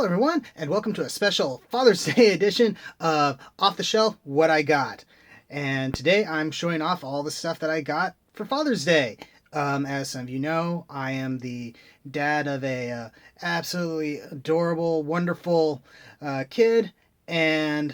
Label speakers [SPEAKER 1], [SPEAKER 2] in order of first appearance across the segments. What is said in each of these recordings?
[SPEAKER 1] Hello everyone, and welcome to a special Father's Day edition of Off the Shelf What I Got. And today I'm showing off all the stuff that I got for Father's Day. As some of you know, I am the dad of a absolutely adorable, wonderful kid, and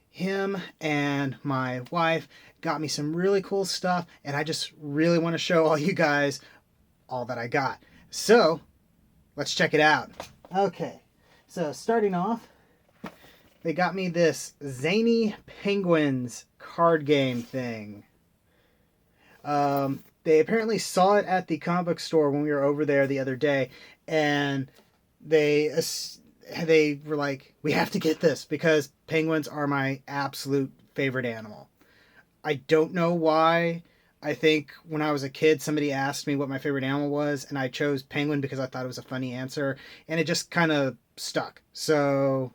[SPEAKER 1] him and my wife got me some really cool stuff, and I just really want to show all you guys all that I got. So, let's check it out. Okay. So starting off, they got me this Zany Penguins card game thing. They apparently saw it at the comic book store when we were over there the other day, and they were like, we have to get this because penguins are my absolute favorite animal. I don't know why. I think when I was a kid, somebody asked me what my favorite animal was, and I chose penguin because I thought it was a funny answer, and it just kind of stuck. So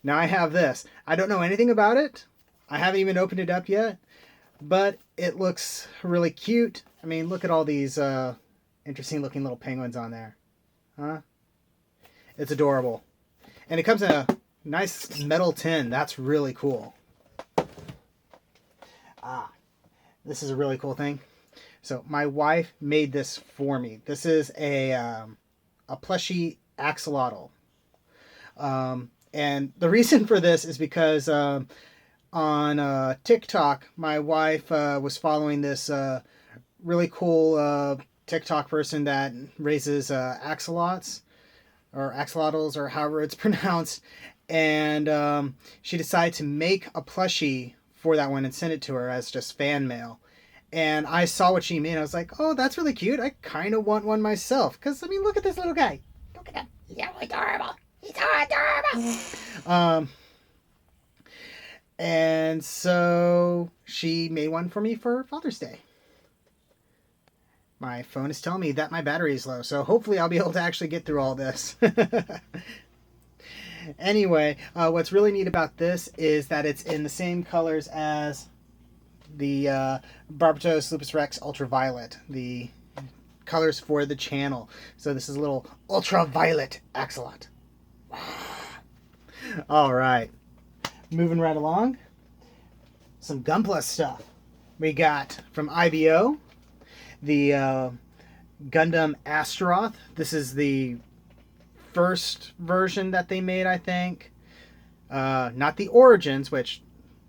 [SPEAKER 1] now I have this. I don't know anything about it. I haven't even opened it up yet, but it looks really cute. I mean, look at all these interesting looking little penguins on there. Huh? It's adorable. And it comes in a nice metal tin. That's really cool. This is a really cool thing. So my wife made this for me. This is a plushie Axolotl. And the reason for this is because on TikTok, my wife was following this really cool TikTok person that raises axolotls, or axolotls, or however it's pronounced. And she decided to make a plushie for that one and send it to her as just fan mail. And I saw what she made. I was like, oh, that's really cute. I kind of want one myself. Because, I mean, look at this little guy. Look at him. He's so adorable. He's so adorable. And so she made one for me for Father's Day. My phone is telling me that my battery is low. So hopefully I'll be able to actually get through all this. Anyway, what's really neat about this is that it's in the same colors as the Barbatos Lupus Rex Ultraviolet, the colors for the channel. So this is a little ultraviolet axolotl. All right, moving right along. Some Gunpla stuff. We got from IBO the Gundam Astaroth. This is the first version that they made, I think. Not the Origins, which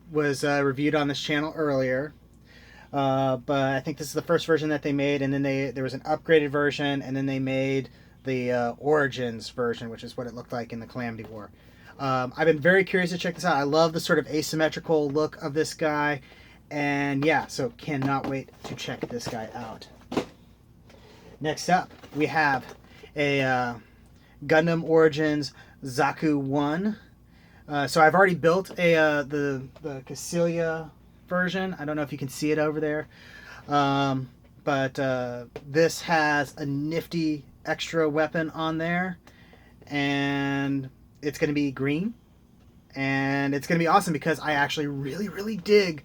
[SPEAKER 1] was reviewed on this channel earlier. But I think this is the first version that they made, and then there was an upgraded version, and then they made the Origins version, which is what it looked like in the Calamity War. I've been very curious to check this out. I love the sort of asymmetrical look of this guy, and yeah, so cannot wait to check this guy out. Next up, we have a Gundam Origins Zaku 1. So I've already built the Cassilia version. I don't know if you can see it over there. But this has a nifty extra weapon on there. And it's going to be green. And it's going to be awesome because I actually really, really dig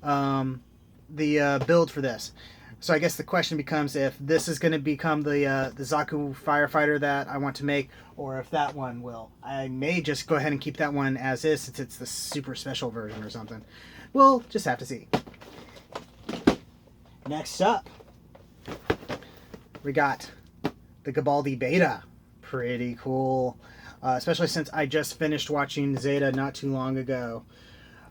[SPEAKER 1] the build for this. So I guess the question becomes if this is going to become the Zaku firefighter that I want to make, or if that one will. I may just go ahead and keep that one as is since it's the super special version or something. We'll just have to see. Next up, we got the Cabal D Beta. Pretty cool. Especially since I just finished watching Zeta not too long ago.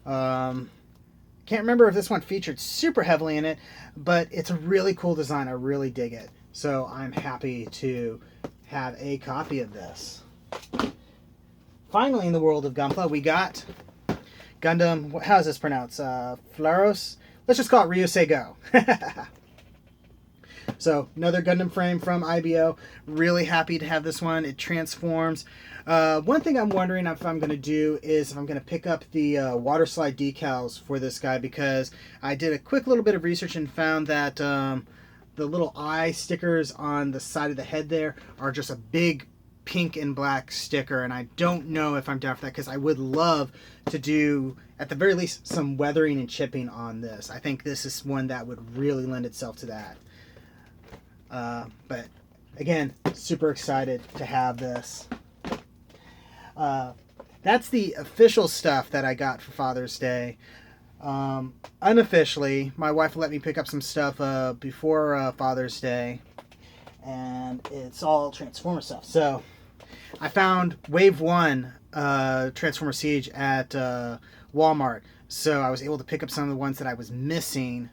[SPEAKER 1] Can't remember if this one featured super heavily in it, but it's a really cool design. I really dig it. So I'm happy to have a copy of this. Finally, in the world of Gunpla, we got Gundam, how is this pronounced? Flaros? Let's just call it Ryusei Go. So, another Gundam frame from IBO. Really happy to have this one. It transforms. One thing I'm wondering if I'm going to do is if I'm going to pick up the water slide decals for this guy, because I did a quick little bit of research and found that the little eye stickers on the side of the head there are just a big pink and black sticker, and I don't know if I'm down for that because I would love to do, at the very least, some weathering and chipping on this. I think this is one that would really lend itself to that. But again, super excited to have this. That's the official stuff that I got for Father's Day. Unofficially, my wife let me pick up some stuff before Father's Day, and it's all Transformer stuff. So I found Wave 1 Transformer Siege at Walmart, so I was able to pick up some of the ones that I was missing,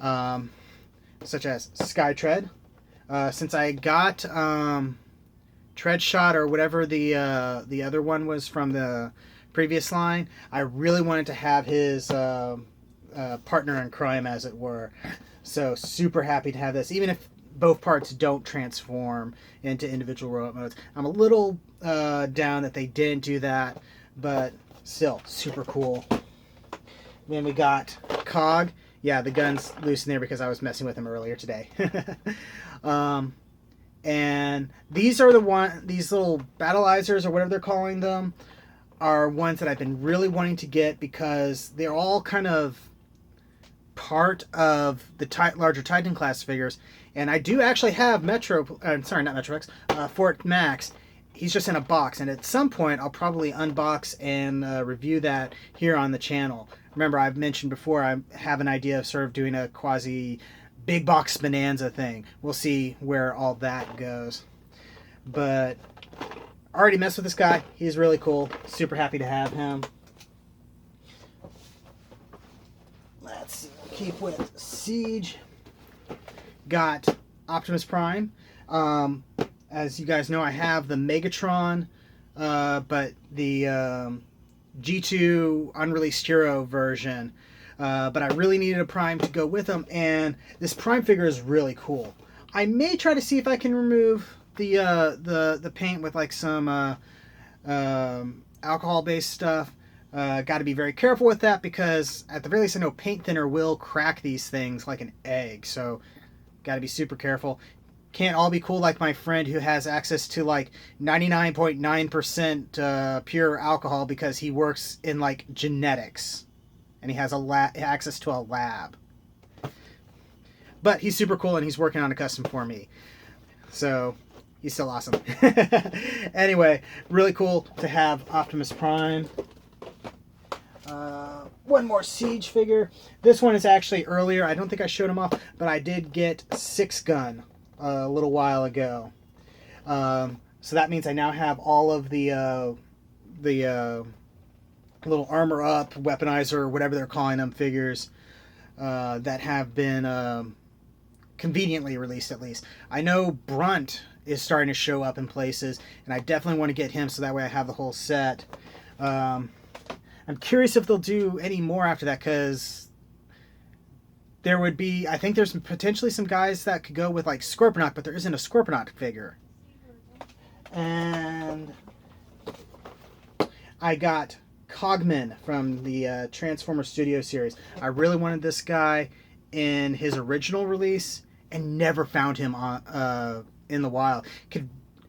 [SPEAKER 1] such as Skytread. Since I got Tread Shot or whatever the other one was from the previous line, I really wanted to have his partner in crime, as it were. So super happy to have this, even if both parts don't transform into individual robot modes. I'm a little down that they didn't do that, but still super cool. Then we got Cog. Yeah, the gun's loose in there because I was messing with him earlier today. And these are these little battleizers or whatever they're calling them are ones that I've been really wanting to get because they're all kind of part of the larger Titan class figures. And I do actually have Fort Max. He's just in a box, and at some point I'll probably unbox and review that here on the channel. Remember, I've mentioned before I have an idea of sort of doing a quasi big box bonanza thing. We'll see where all that goes. But I already messed with this guy. He's really cool. Super happy to have him. Let's see. We'll keep with Siege. Got Optimus Prime. As you guys know, I have the Megatron, but the G2 unreleased Hero version. But I really needed a Prime to go with them, and this Prime figure is really cool. I may try to see if I can remove the paint with like some alcohol-based stuff. Got to be very careful with that because at the very least I know paint thinner will crack these things like an egg, so got to be super careful. Can't all be cool like my friend who has access to like 99.9% pure alcohol because he works in like genetics. And he has access to a lab. But he's super cool, and he's working on a custom for me. So, he's still awesome. Anyway, really cool to have Optimus Prime. One more Siege figure. This one is actually earlier. I don't think I showed him off, but I did get 6 Gun a little while ago. So that means I now have all of the little armor up, weaponizer, whatever they're calling them, figures that have been conveniently released, at least. I know Brunt is starting to show up in places, and I definitely want to get him so that way I have the whole set. I'm curious if they'll do any more after that, because there would be, I think there's potentially some guys that could go with like Scorponok, but there isn't a Scorponok figure. And I got Cogman from the Transformer Studio series. I really wanted this guy in his original release and never found him on in the wild.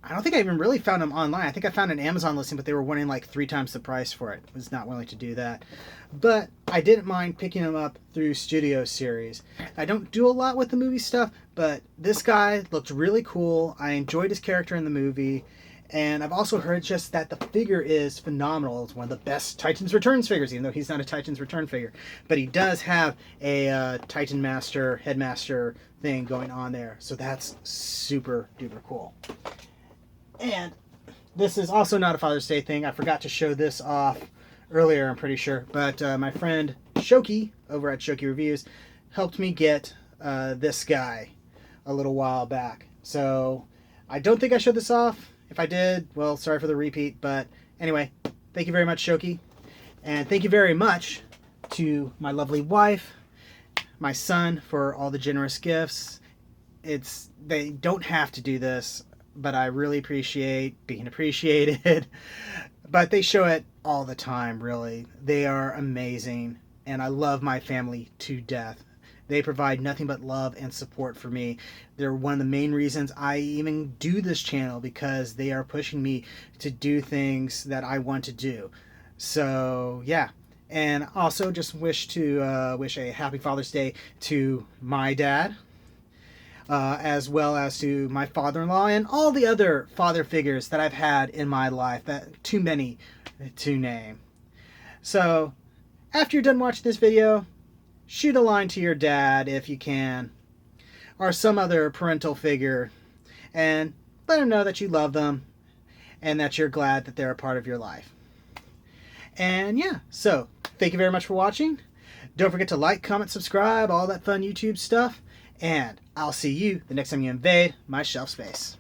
[SPEAKER 1] I don't think I even really found him online. I think I found an Amazon listing, but they were wanting like 3 times the price for it. I was not willing to do that. But I didn't mind picking him up through Studio series. I don't do a lot with the movie stuff, but this guy looked really cool. I enjoyed his character in the movie. And I've also heard just that the figure is phenomenal. It's one of the best Titans Returns figures, even though he's not a Titans Return figure. But he does have a Titan Master, Headmaster thing going on there. So that's super duper cool. And this is also not a Father's Day thing. I forgot to show this off earlier, I'm pretty sure. But my friend Shoki over at Chucky Reviews helped me get this guy a little while back. So I don't think I showed this off. If I did, well, sorry for the repeat. But anyway, thank you very much, Shoki. And thank you very much to my lovely wife, my son, for all the generous gifts. They don't have to do this, but I really appreciate being appreciated. But they show it all the time, really. They are amazing, and I love my family to death. They provide nothing but love and support for me. They're one of the main reasons I even do this channel, because they are pushing me to do things that I want to do. So, yeah. And also just wish a happy Father's Day to my dad. as well as to my father-in-law and all the other father figures that I've had in my life, that too many to name. So, after you're done watching this video, shoot a line to your dad if you can, or some other parental figure, and let them know that you love them and that you're glad that they're a part of your life. And yeah, so thank you very much for watching. Don't forget to like, comment, subscribe, all that fun YouTube stuff, and I'll see you the next time you invade my shelf space.